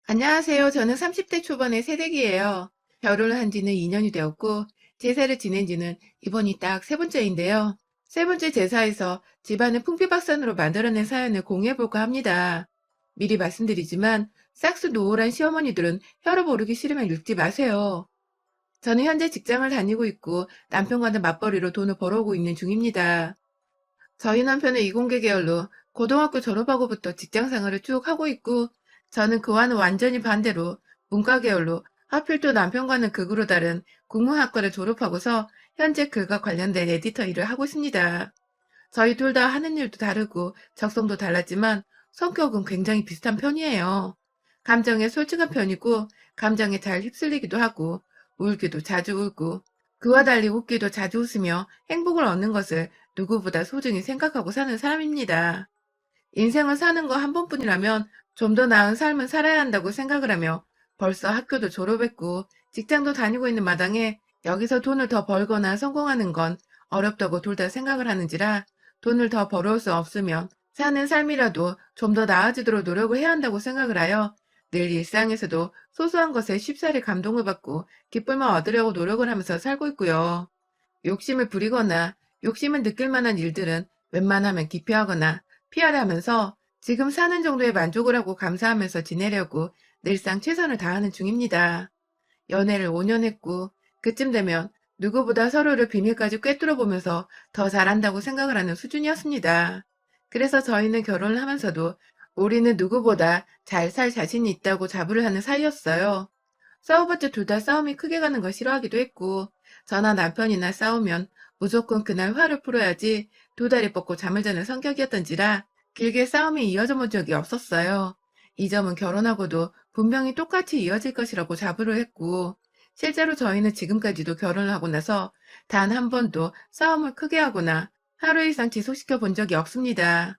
안녕하세요. 저는 30대 초반의 새댁이에요. 결혼을 한 지는 2년이 되었고, 제사를 지낸 지는 이번이 딱 세 번째인데요. 세 번째 제사에서 집안을 풍비박산으로 만들어낸 사연을 공유해볼까 합니다. 미리 말씀드리지만, 싹스 노홀한 시어머니들은 혀로 모르기 싫으면 읽지 마세요. 저는 현재 직장을 다니고 있고, 남편과는 맞벌이로 돈을 벌어오고 있는 중입니다. 저희 남편은 이공계 계열로 고등학교 졸업하고부터 직장 생활을 쭉 하고 있고, 저는 그와는 완전히 반대로 문과 계열로 하필 또 남편과는 극으로 다른 국문학과를 졸업하고서 현재 글과 관련된 에디터 일을 하고 있습니다. 저희 둘 다 하는 일도 다르고 적성도 달랐지만 성격은 굉장히 비슷한 편이에요. 감정에 솔직한 편이고 감정에 잘 휩쓸리기도 하고 울기도 자주 울고 그와 달리 웃기도 자주 웃으며 행복을 얻는 것을 누구보다 소중히 생각하고 사는 사람입니다. 인생을 사는 거 한 번뿐이라면 좀 더 나은 삶을 살아야 한다고 생각을 하며 벌써 학교도 졸업했고 직장도 다니고 있는 마당에 여기서 돈을 더 벌거나 성공하는 건 어렵다고 둘 다 생각을 하는지라 돈을 더 벌어올 수 없으면 사는 삶이라도 좀 더 나아지도록 노력을 해야 한다고 생각을 하여 늘 일상에서도 소소한 것에 쉽사리 감동을 받고 기쁨을 얻으려고 노력을 하면서 살고 있고요. 욕심을 부리거나 욕심을 느낄 만한 일들은 웬만하면 기피하거나 피하려 하면서 지금 사는 정도에 만족을 하고 감사하면서 지내려고 늘상 최선을 다하는 중입니다. 연애를 5년 했고 그쯤 되면 누구보다 서로를 비밀까지 꿰뚫어 보면서 더 잘한다고 생각을 하는 수준이었습니다. 그래서 저희는 결혼을 하면서도 우리는 누구보다 잘 살 자신이 있다고 자부를 하는 사이였어요. 싸워봤자 둘 다 싸움이 크게 가는 걸 싫어하기도 했고, 저나 남편이나 싸우면 무조건 그날 화를 풀어야지 두 다리 뻗고 잠을 자는 성격이었던지라 길게 싸움이 이어져 본 적이 없었어요. 이 점은 결혼하고도 분명히 똑같이 이어질 것이라고 자부를 했고, 실제로 저희는 지금까지도 결혼을 하고 나서 단 한 번도 싸움을 크게 하거나 하루 이상 지속시켜 본 적이 없습니다.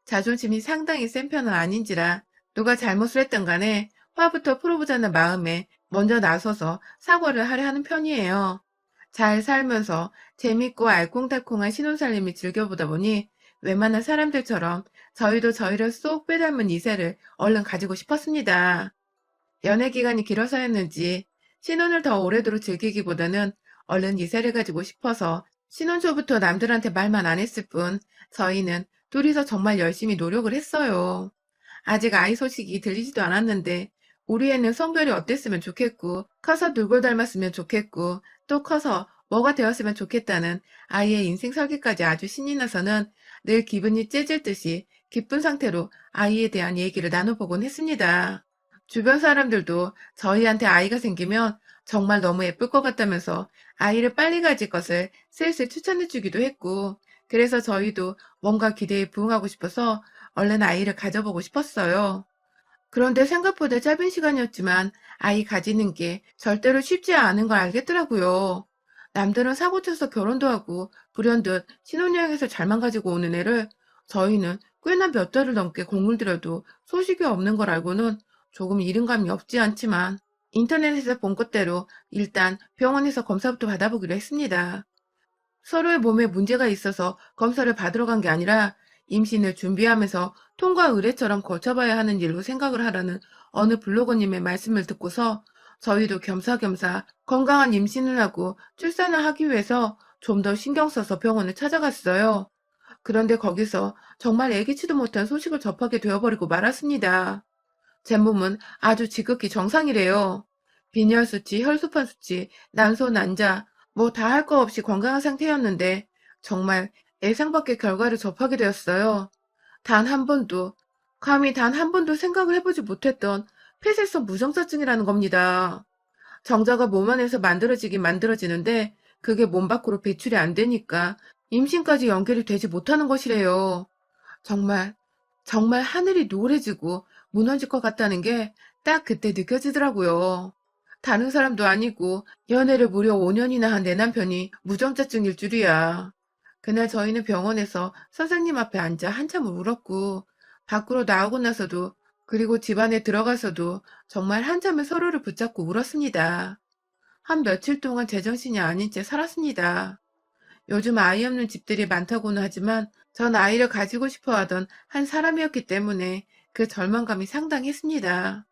자존심이 상당히 센 편은 아닌지라 누가 잘못을 했든 간에 화부터 풀어보자는 마음에 먼저 나서서 사과를 하려 하는 편이에요. 잘 살면서 재밌고 알콩달콩한 신혼살림을 즐겨보다 보니 웬만한 사람들처럼 저희도 저희를 쏙 빼닮은 이세를 얼른 가지고 싶었습니다. 연애 기간이 길어서였는지 신혼을 더 오래도록 즐기기보다는 얼른 이세를 가지고 싶어서 신혼 초부터 남들한테 말만 안 했을 뿐 저희는 둘이서 정말 열심히 노력을 했어요. 아직 아이 소식이 들리지도 않았는데 우리 애는 성별이 어땠으면 좋겠고 커서 누굴 닮았으면 좋겠고 또 커서 뭐가 되었으면 좋겠다는 아이의 인생 설계까지 아주 신이 나서는 늘 기분이 째질 듯이 기쁜 상태로 아이에 대한 얘기를 나눠보곤 했습니다. 주변 사람들도 저희한테 아이가 생기면 정말 너무 예쁠 것 같다면서 아이를 빨리 가질 것을 슬슬 추천해 주기도 했고, 그래서 저희도 뭔가 기대에 부응하고 싶어서 얼른 아이를 가져보고 싶었어요. 그런데 생각보다 짧은 시간이었지만 아이 가지는 게 절대로 쉽지 않은 걸 알겠더라고요. 남들은 사고 쳐서 결혼도 하고 불현듯 신혼여행에서 잘만 가지고 오는 애를 저희는 꽤나 몇 달을 넘게 공을 들여도 소식이 없는 걸 알고는 조금 이른감이 없지 않지만 인터넷에서 본 것대로 일단 병원에서 검사부터 받아보기로 했습니다. 서로의 몸에 문제가 있어서 검사를 받으러 간 게 아니라 임신을 준비하면서 통과 의례처럼 거쳐봐야 하는 일로 생각을 하라는 어느 블로거님의 말씀을 듣고서 저희도 겸사겸사 건강한 임신을 하고 출산을 하기 위해서 좀 더 신경 써서 병원을 찾아갔어요. 그런데 거기서 정말 예기치도 못한 소식을 접하게 되어버리고 말았습니다. 제 몸은 아주 지극히 정상이래요. 빈혈 수치, 혈소판 수치, 난소, 난자, 뭐 다 할 거 없이 건강한 상태였는데 정말 예상 밖의 결과를 접하게 되었어요. 단 한 번도, 감히 단 한 번도 생각을 해보지 못했던 폐쇄성 무정자증이라는 겁니다. 정자가 몸 안에서 만들어지긴 만들어지는데 그게 몸 밖으로 배출이 안 되니까 임신까지 연결이 되지 못하는 것이래요. 정말, 정말 하늘이 노래지고 무너질 것 같다는 게 딱 그때 느껴지더라고요. 다른 사람도 아니고 연애를 무려 5년이나 한 내 남편이 무정자증일 줄이야. 그날 저희는 병원에서 선생님 앞에 앉아 한참을 울었고 밖으로 나오고 나서도 그리고 집 안에 들어가서도 정말 한참을 서로를 붙잡고 울었습니다. 한 며칠 동안 제정신이 아닌 채 살았습니다. 요즘 아이 없는 집들이 많다고는 하지만 전 아이를 가지고 싶어 하던 한 사람이었기 때문에 그 절망감이 상당했습니다.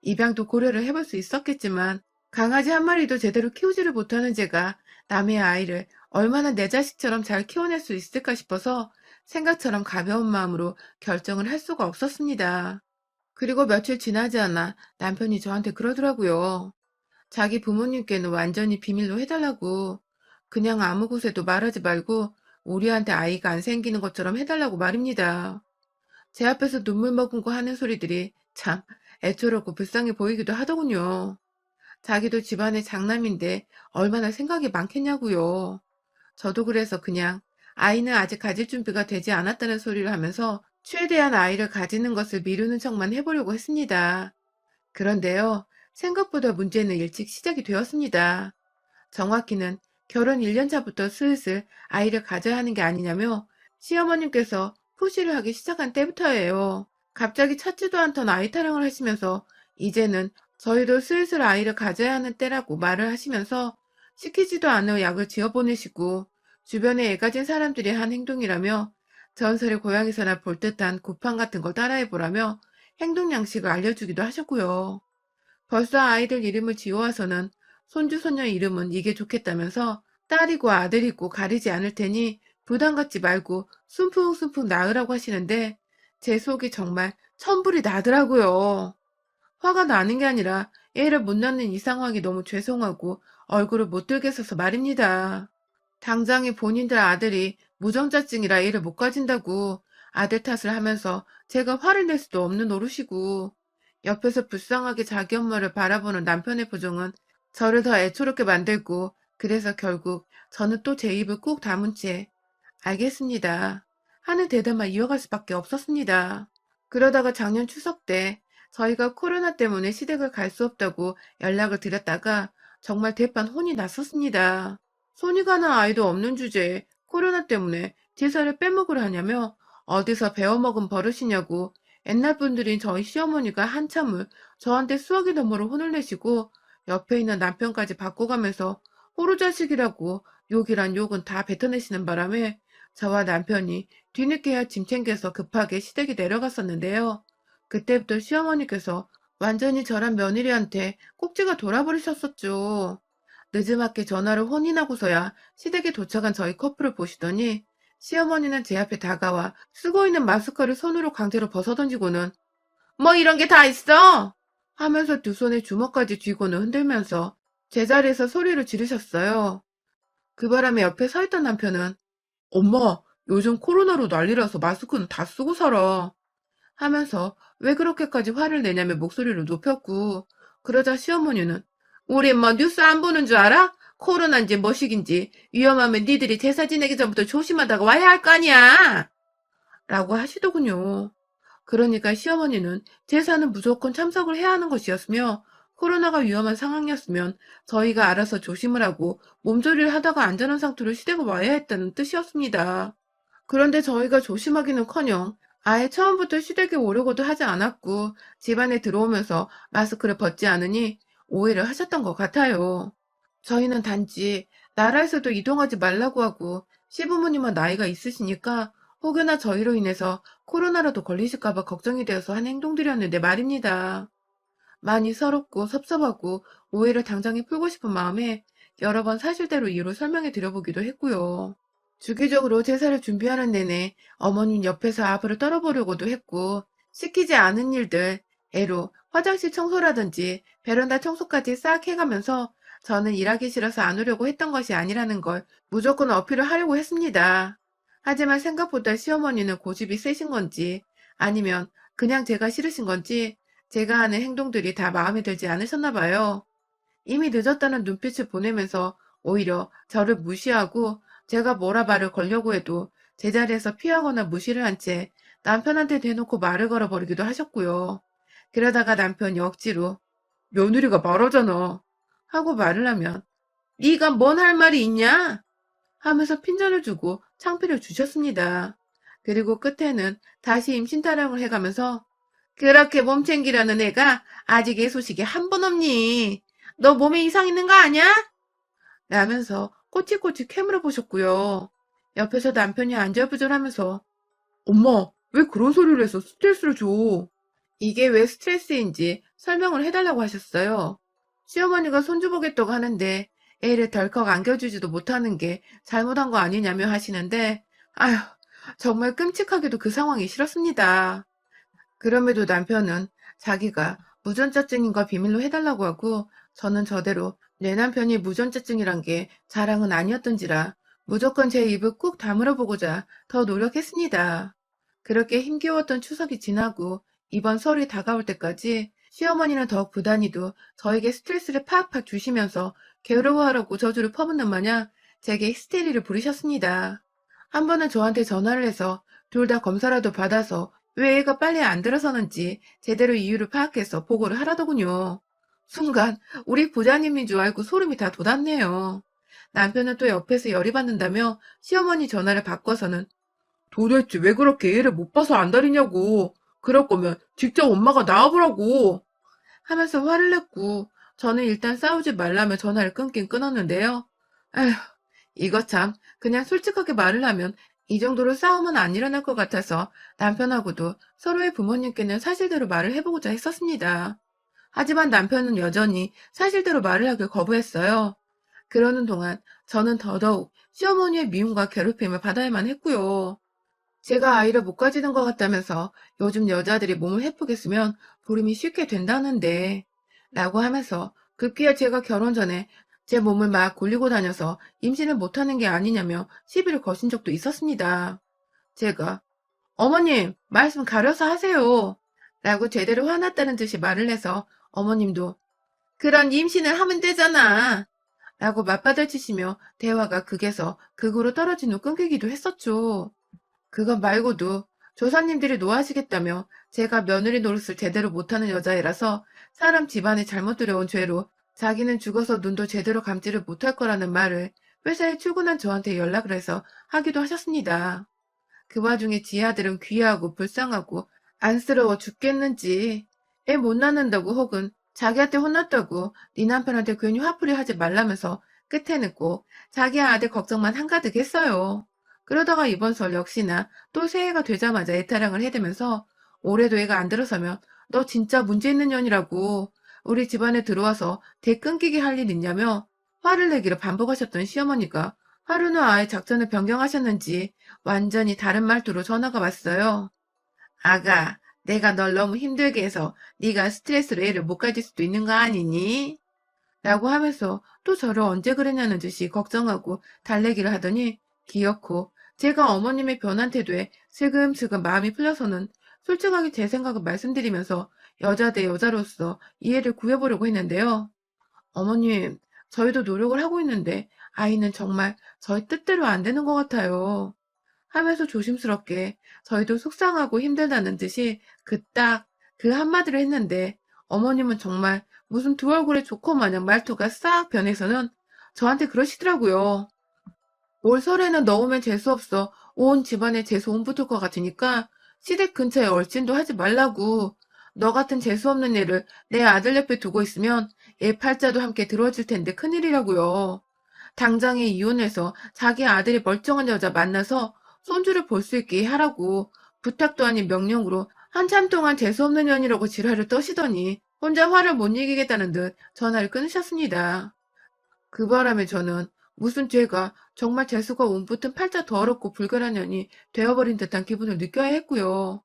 입양도 고려를 해볼 수 있었겠지만 강아지 한 마리도 제대로 키우지를 못하는 제가 남의 아이를 얼마나 내 자식처럼 잘 키워낼 수 있을까 싶어서 생각처럼 가벼운 마음으로 결정을 할 수가 없었습니다. 그리고 며칠 지나지 않아 남편이 저한테 그러더라고요. 자기 부모님께는 완전히 비밀로 해달라고. 그냥 아무 곳에도 말하지 말고 우리한테 아이가 안 생기는 것처럼 해달라고 말입니다. 제 앞에서 눈물 머금고 하는 소리들이 참 애처롭고 불쌍해 보이기도 하더군요. 자기도 집안의 장남인데 얼마나 생각이 많겠냐고요. 저도 그래서 그냥 아이는 아직 가질 준비가 되지 않았다는 소리를 하면서 최대한 아이를 가지는 것을 미루는 척만 해보려고 했습니다. 그런데요, 생각보다 문제는 일찍 시작이 되었습니다. 정확히는 결혼 1년 차부터 슬슬 아이를 가져야 하는 게 아니냐며 시어머님께서 푸시를 하기 시작한 때부터예요. 갑자기 찾지도 않던 아이 타령을 하시면서 이제는 저희도 슬슬 아이를 가져야 하는 때라고 말을 하시면서 시키지도 않을 약을 지어 보내시고 주변에 애 가진 사람들이 한 행동이라며 전설의 고향에서나 볼 듯한 굿판 같은 걸 따라해보라며 행동 양식을 알려주기도 하셨고요. 벌써 아이들 이름을 지어와서는 손주, 손녀 이름은 이게 좋겠다면서 딸이고 아들이고 가리지 않을 테니 부담 갖지 말고 숨풍숨풍 낳으라고 하시는데 제 속이 정말 천불이 나더라고요. 화가 나는 게 아니라 애를 못 낳는 이 상황이 너무 죄송하고 얼굴을 못 들게 서서 말입니다. 당장에 본인들 아들이 무정자증이라 애를 못 가진다고 아들 탓을 하면서 제가 화를 낼 수도 없는 노릇이고 옆에서 불쌍하게 자기 엄마를 바라보는 남편의 표정은 저를 더 애초롭게 만들고 그래서 결국 저는 또 제 입을 꾹 다문 채 알겠습니다 하는 대답만 이어갈 수밖에 없었습니다. 그러다가 작년 추석 때 저희가 코로나 때문에 시댁을 갈 수 없다고 연락을 드렸다가 정말 대판 혼이 났었습니다. 손이 가는 아이도 없는 주제에 코로나 때문에 제사를 빼먹으려 하냐며 어디서 배워먹은 버릇이냐고 옛날 분들인 저희 시어머니가 한참을 저한테 수화기 너머로 혼을 내시고 옆에 있는 남편까지 바꿔가면서 호루자식이라고 욕이란 욕은 다 뱉어내시는 바람에 저와 남편이 뒤늦게야 짐 챙겨서 급하게 시댁에 내려갔었는데요. 그때부터 시어머니께서 완전히 저랑 며느리한테 꼭지가 돌아버리셨었죠. 늦지막히 전화를 혼인하고서야 시댁에 도착한 저희 커플을 보시더니 시어머니는 제 앞에 다가와 쓰고 있는 마스크를 손으로 강제로 벗어던지고는 뭐 이런 게 다 있어! 하면서 두 손에 주먹까지 쥐고는 흔들면서 제자리에서 소리를 지르셨어요. 그 바람에 옆에 서 있던 남편은 엄마, 요즘 코로나로 난리라서 마스크는 다 쓰고 살아. 하면서 왜 그렇게까지 화를 내냐며 목소리를 높였고 그러자 시어머니는 우리 뭐 뉴스 안 보는 줄 알아? 코로나인지 뭐시긴지 위험하면 니들이 제사 지내기 전부터 조심하다가 와야 할 거 아니야 라고 하시더군요. 그러니까 시어머니는 제사는 무조건 참석을 해야 하는 것이었으며 코로나가 위험한 상황이었으면 저희가 알아서 조심을 하고 몸조리를 하다가 안전한 상태로 시댁에 와야 했다는 뜻이었습니다. 그런데 저희가 조심하기는커녕 아예 처음부터 시댁에 오려고도 하지 않았고 집안에 들어오면서 마스크를 벗지 않으니 오해를 하셨던 것 같아요. 저희는 단지 나라에서도 이동하지 말라고 하고 시부모님은 나이가 있으시니까 혹여나 저희로 인해서 코로나라도 걸리실까 봐 걱정이 되어서 한 행동들이었는데 말입니다. 많이 서럽고 섭섭하고 오해를 당장에 풀고 싶은 마음에 여러 번 사실대로 이유를 설명해 드려보기도 했고요. 주기적으로 제사를 준비하는 내내 어머님 옆에서 아부를 떨어보려고도 했고 시키지 않은 일들, 애로 화장실 청소라든지 베란다 청소까지 싹 해가면서 저는 일하기 싫어서 안 오려고 했던 것이 아니라는 걸 무조건 어필을 하려고 했습니다. 하지만 생각보다 시어머니는 고집이 세신 건지 아니면 그냥 제가 싫으신 건지 제가 하는 행동들이 다 마음에 들지 않으셨나 봐요. 이미 늦었다는 눈빛을 보내면서 오히려 저를 무시하고 제가 뭐라 말을 걸려고 해도 제자리에서 피하거나 무시를 한 채 남편한테 대놓고 말을 걸어버리기도 하셨고요. 그러다가 남편이 억지로 며느리가 말하잖아 하고 말을 하면 네가 뭔 할 말이 있냐 하면서 핀잔을 주고 창피를 주셨습니다. 그리고 끝에는 다시 임신 타령을 해가면서 그렇게 몸 챙기려는 애가 아직 애 소식이 한 번 없니? 너 몸에 이상 있는 거 아니야? 라면서 꼬치꼬치 캐물어 보셨고요. 옆에서 남편이 안절부절하면서 엄마 왜 그런 소리를 해서 스트레스를 줘? 이게 왜 스트레스인지 설명을 해달라고 하셨어요. 시어머니가 손주 보겠다고 하는데 애를 덜컥 안겨주지도 못하는 게 잘못한 거 아니냐며 하시는데, 아휴, 정말 끔찍하게도 그 상황이 싫었습니다. 그럼에도 남편은 자기가 무전자증인 걸 비밀로 해달라고 하고, 저는 저대로 내 남편이 무전자증이란 게 자랑은 아니었던지라 무조건 제 입을 꾹 다물어 보고자 더 노력했습니다. 그렇게 힘겨웠던 추석이 지나고 이번 설이 다가올 때까지 시어머니는 더욱 부단히도 저에게 스트레스를 팍팍 주시면서 괴로워하라고 저주를 퍼붓는 마냥 제게 히스테리를 부리셨습니다. 한 번은 저한테 전화를 해서 둘 다 검사라도 받아서 왜 애가 빨리 안 들어서는지 제대로 이유를 파악해서 보고를 하라더군요. 순간 우리 부자님인 줄 알고 소름이 다 돋았네요. 남편은 또 옆에서 열이 받는다며 시어머니 전화를 바꿔서는 도대체 왜 그렇게 애를 못 봐서 안달이냐고. 그럴 거면 직접 엄마가 나와보라고. 하면서 화를 냈고 저는 일단 싸우지 말라며 전화를 끊긴 끊었는데요. 에휴, 이거 참 그냥 솔직하게 말을 하면 이 정도로 싸움은 안 일어날 것 같아서 남편하고도 서로의 부모님께는 사실대로 말을 해보고자 했었습니다. 하지만 남편은 여전히 사실대로 말을 하길 거부했어요. 그러는 동안 저는 더더욱 시어머니의 미움과 괴롭힘을 받아야만 했고요. 제가 아이를 못 가지는 것 같다면서 요즘 여자들이 몸을 해프게 쓰면 불임이 쉽게 된다는데 라고 하면서 급기야 제가 결혼 전에 제 몸을 막 굴리고 다녀서 임신을 못하는 게 아니냐며 시비를 거신 적도 있었습니다. 제가 어머님 말씀 가려서 하세요 라고 제대로 화났다는 듯이 말을 해서 어머님도 그런 임신을 하면 되잖아 라고 맞받아치시며 대화가 극에서 극으로 떨어진 후 끊기기도 했었죠. 그것 말고도 조상님들이 노하시겠다며 제가 며느리 노릇을 제대로 못하는 여자애라서 사람 집안에 잘못 들여온 죄로 자기는 죽어서 눈도 제대로 감지를 못할 거라는 말을 회사에 출근한 저한테 연락을 해서 하기도 하셨습니다. 그 와중에 지 아들은 귀하고 불쌍하고 안쓰러워 죽겠는지 애 못 낳는다고 혹은 자기한테 혼났다고 네 남편한테 괜히 화풀이 하지 말라면서 끝에는 꼭 자기 아들 걱정만 한가득 했어요. 그러다가 이번 설 역시나 또 새해가 되자마자 애타령을 해대면서 올해도 애가 안 들어서면 너 진짜 문제 있는 년이라고 우리 집안에 들어와서 대 끊기게 할 일 있냐며 화를 내기를 반복하셨던 시어머니가 하루는 아예 작전을 변경하셨는지 완전히 다른 말투로 전화가 왔어요. 아가, 내가 널 너무 힘들게 해서 네가 스트레스로 애를 못 가질 수도 있는 거 아니니? 라고 하면서 또 저를 언제 그랬냐는 듯이 걱정하고 달래기를 하더니 기어코 제가 어머님의 변한 태도에 슬금슬금 마음이 풀려서는 솔직하게 제 생각을 말씀드리면서 여자 대 여자로서 이해를 구해보려고 했는데요. 어머님, 저희도 노력을 하고 있는데 아이는 정말 저희 뜻대로 안 되는 것 같아요. 하면서 조심스럽게 저희도 속상하고 힘들다는 듯이 그 한마디를 했는데 어머님은 정말 무슨 두 얼굴의 조커 마냥 말투가 싹 변해서는 저한테 그러시더라고요. 올 설에는 넣으면 재수없어. 온 집안에 재수 온 붙을 것 같으니까 시댁 근처에 얼씬도 하지 말라고. 너 같은 재수없는 애를 내 아들 옆에 두고 있으면 얘 팔자도 함께 들어질 텐데 큰일이라고요. 당장에 이혼해서 자기 아들이 멀쩡한 여자 만나서 손주를 볼 수 있게 하라고 부탁도 아닌 명령으로 한참 동안 재수없는 년이라고 지랄을 떠시더니 혼자 화를 못 이기겠다는 듯 전화를 끊으셨습니다. 그 바람에 저는 무슨 죄가 정말 재수가 온붙은 팔자 더럽고 불결한 년이 되어버린 듯한 기분을 느껴야 했고요.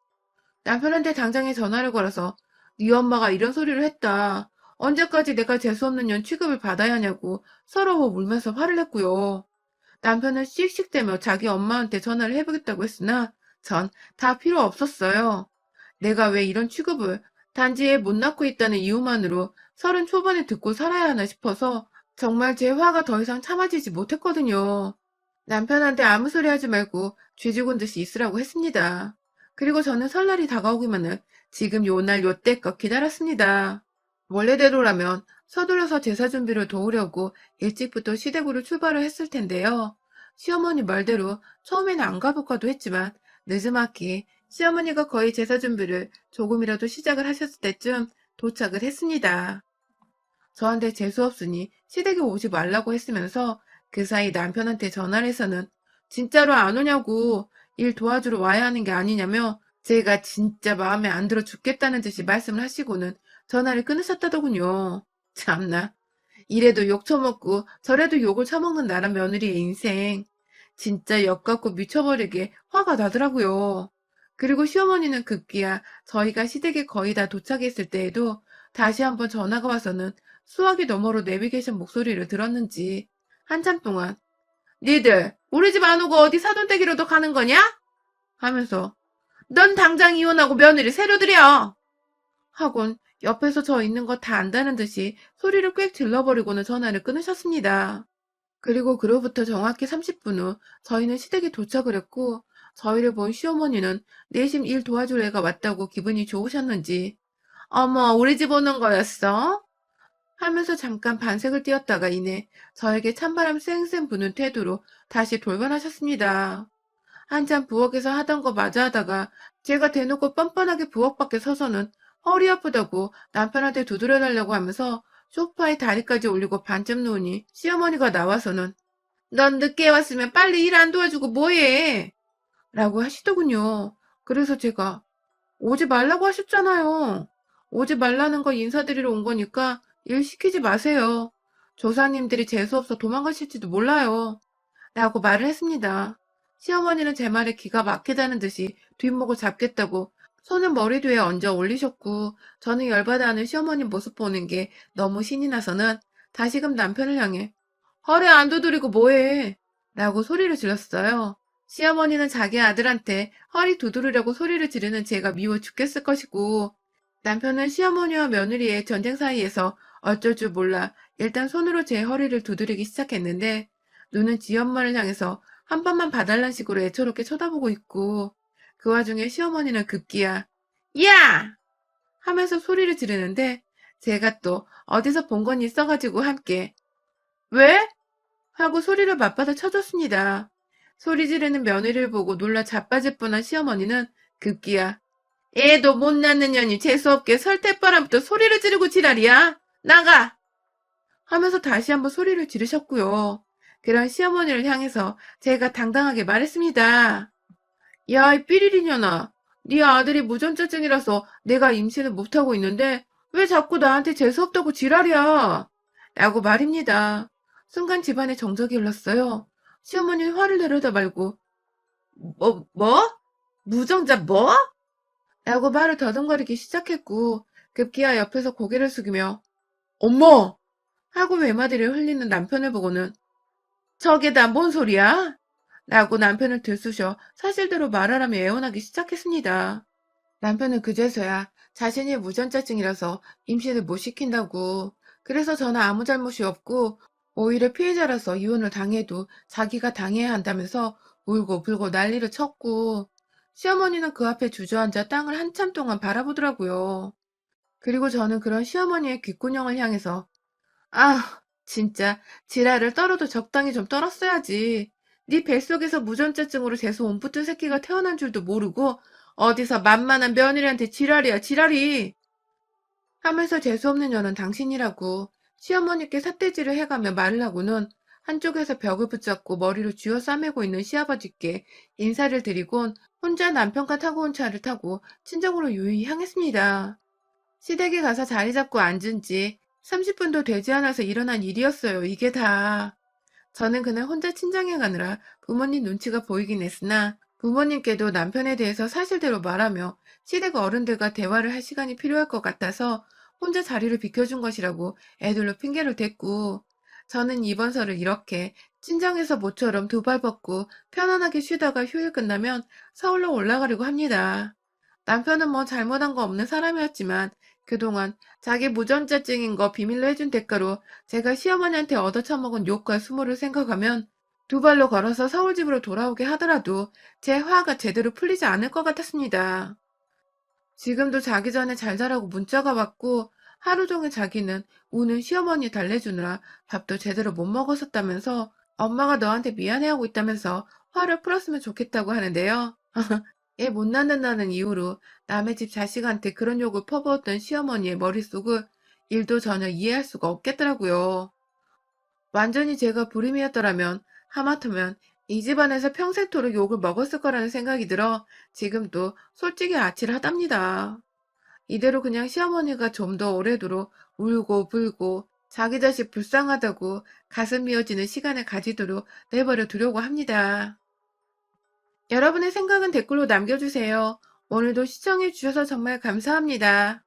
남편한테 당장에 전화를 걸어서 네 엄마가 이런 소리를 했다. 언제까지 내가 재수없는 년 취급을 받아야 하냐고 서러워 울면서 화를 냈고요. 남편은 씩씩대며 자기 엄마한테 전화를 해보겠다고 했으나 전 다 필요 없었어요. 내가 왜 이런 취급을 단지 애 못 낳고 있다는 이유만으로 30 초반에 듣고 살아야 하나 싶어서 정말 제 화가 더 이상 참아지지 못했거든요. 남편한테 아무 소리 하지 말고 쥐죽은 듯이 있으라고 했습니다. 그리고 저는 설날이 다가오기만을 지금 요날 요때껏 기다렸습니다. 원래대로라면 서둘러서 제사 준비를 도우려고 일찍부터 시댁으로 출발을 했을 텐데요. 시어머니 말대로 처음에는 안 가볼까도 했지만 늦지막히 시어머니가 거의 제사 준비를 조금이라도 시작을 하셨을 때쯤 도착을 했습니다. 저한테 재수없으니 시댁에 오지 말라고 했으면서 그 사이 남편한테 전화를 해서는 진짜로 안 오냐고 일 도와주러 와야 하는 게 아니냐며 제가 진짜 마음에 안 들어 죽겠다는 듯이 말씀을 하시고는 전화를 끊으셨다더군요. 참나. 이래도 욕 처먹고 저래도 욕을 처먹는 나란 며느리의 인생. 진짜 역같고 미쳐버리게 화가 나더라고요. 그리고 시어머니는 급기야 저희가 시댁에 거의 다 도착했을 때에도 다시 한번 전화가 와서는 수화기 너머로 내비게이션 목소리를 들었는지 한참 동안 니들 우리 집 안 오고 어디 사돈댁이라도 가는 거냐? 하면서 넌 당장 이혼하고 며느리 새로 들여! 하곤 옆에서 저 있는 거 다 안다는 듯이 소리를 꽥 질러버리고는 전화를 끊으셨습니다. 그리고 그로부터 정확히 30분 후 저희는 시댁에 도착을 했고 저희를 본 시어머니는 내심 일 도와줄 애가 왔다고 기분이 좋으셨는지 어머 우리 집 오는 거였어? 하면서 잠깐 반색을 띄었다가 이내 저에게 찬바람 쌩쌩 부는 태도로 다시 돌변하셨습니다. 한참 부엌에서 하던 거 마저 하다가 제가 대놓고 뻔뻔하게 부엌 밖에 서서는 허리 아프다고 남편한테 두드려달라고 하면서 소파에 다리까지 올리고 반쯤 누우니 시어머니가 나와서는 넌 늦게 왔으면 빨리 일 안 도와주고 뭐해? 라고 하시더군요. 그래서 제가 오지 말라고 하셨잖아요. 오지 말라는 거 인사드리러 온 거니까 일 시키지 마세요. 조사님들이 재수없어 도망가실지도 몰라요. 라고 말을 했습니다. 시어머니는 제 말에 기가 막히다는 듯이 뒷목을 잡겠다고 손을 머리 뒤에 얹어 올리셨고 저는 열받아하는 시어머니 모습 보는 게 너무 신이 나서는 다시금 남편을 향해 허리 안 두드리고 뭐해? 라고 소리를 질렀어요. 시어머니는 자기 아들한테 허리 두드리려고 소리를 지르는 제가 미워 죽겠을 것이고 남편은 시어머니와 며느리의 전쟁 사이에서 어쩔 줄 몰라 일단 손으로 제 허리를 두드리기 시작했는데 눈은 지엄마를 향해서 한 번만 봐달란 식으로 애처롭게 쳐다보고 있고 그 와중에 시어머니는 급기야 야! 하면서 소리를 지르는데 제가 또 어디서 본 건 있어가지고 함께 왜? 하고 소리를 맞받아 쳐줬습니다. 소리 지르는 며느리를 보고 놀라 자빠질 뻔한 시어머니는 급기야 애도 못 낳는 년이 재수없게 설태바람부터 소리를 지르고 지랄이야. 나가! 하면서 다시 한번 소리를 지르셨고요. 그런 시어머니를 향해서 제가 당당하게 말했습니다. 야, 이 삐리리년아. 네 아들이 무전자증이라서 내가 임신을 못하고 있는데 왜 자꾸 나한테 재수없다고 지랄이야? 라고 말입니다. 순간 집안에 정적이 흘렀어요. 시어머니는 화를 내려다 말고 뭐? 무정자 뭐? 라고 말을 더듬거리기 시작했고 급기야 옆에서 고개를 숙이며 엄마! 하고 외마디를 흘리는 남편을 보고는 저게 다 뭔 소리야? 라고 남편을 들쑤셔 사실대로 말하라며 애원하기 시작했습니다. 남편은 그제서야 자신이 무전자증이라서 임신을 못 시킨다고 그래서 저는 아무 잘못이 없고 오히려 피해자라서 이혼을 당해도 자기가 당해야 한다면서 울고 불고 난리를 쳤고 시어머니는 그 앞에 주저앉아 땅을 한참 동안 바라보더라고요. 그리고 저는 그런 시어머니의 귓구녕을 향해서 아, 진짜 지랄을 떨어도 적당히 좀 떨었어야지. 네 뱃속에서 무전자증으로 재수 온 붙은 새끼가 태어난 줄도 모르고 어디서 만만한 며느리한테 지랄이야 지랄이 하면서 재수없는 년은 당신이라고 시어머니께 삿대질을 해가며 말을 하고는 한쪽에서 벽을 붙잡고 머리를 쥐어 싸매고 있는 시아버지께 인사를 드리곤 혼자 남편과 타고 온 차를 타고 친정으로 유유히 향했습니다. 시댁에 가서 자리 잡고 앉은 지 30분도 되지 않아서 일어난 일이었어요. 이게 다. 저는 그날 혼자 친정에 가느라 부모님 눈치가 보이긴 했으나 부모님께도 남편에 대해서 사실대로 말하며 시댁 어른들과 대화를 할 시간이 필요할 것 같아서 혼자 자리를 비켜준 것이라고 애들로 핑계를 댔고 저는 이번서를 이렇게 친정에서 모처럼 두 발 뻗고 편안하게 쉬다가 휴일 끝나면 서울로 올라가려고 합니다. 남편은 뭐 잘못한 거 없는 사람이었지만 그동안 자기 무전자증인 거 비밀로 해준 대가로 제가 시어머니한테 얻어쳐먹은 욕과 수모를 생각하면 두 발로 걸어서 서울집으로 돌아오게 하더라도 제 화가 제대로 풀리지 않을 것 같았습니다. 지금도 자기 전에 잘 자라고 문자가 왔고 하루 종일 자기는 우는 시어머니 달래주느라 밥도 제대로 못 먹었었다면서 엄마가 너한테 미안해하고 있다면서 화를 풀었으면 좋겠다고 하는데요. 애 못 낳는다는 이유로 남의 집 자식한테 그런 욕을 퍼부었던 시어머니의 머릿속을 일도 전혀 이해할 수가 없겠더라고요. 완전히 제가 불임이었더라면 하마터면 이 집안에서 평생토록 욕을 먹었을 거라는 생각이 들어 지금도 솔직히 아찔하답니다. 이대로 그냥 시어머니가 좀 더 오래도록 울고 불고 자기 자식 불쌍하다고 가슴 미어지는 시간을 가지도록 내버려 두려고 합니다. 여러분의 생각은 댓글로 남겨주세요. 오늘도 시청해주셔서 정말 감사합니다.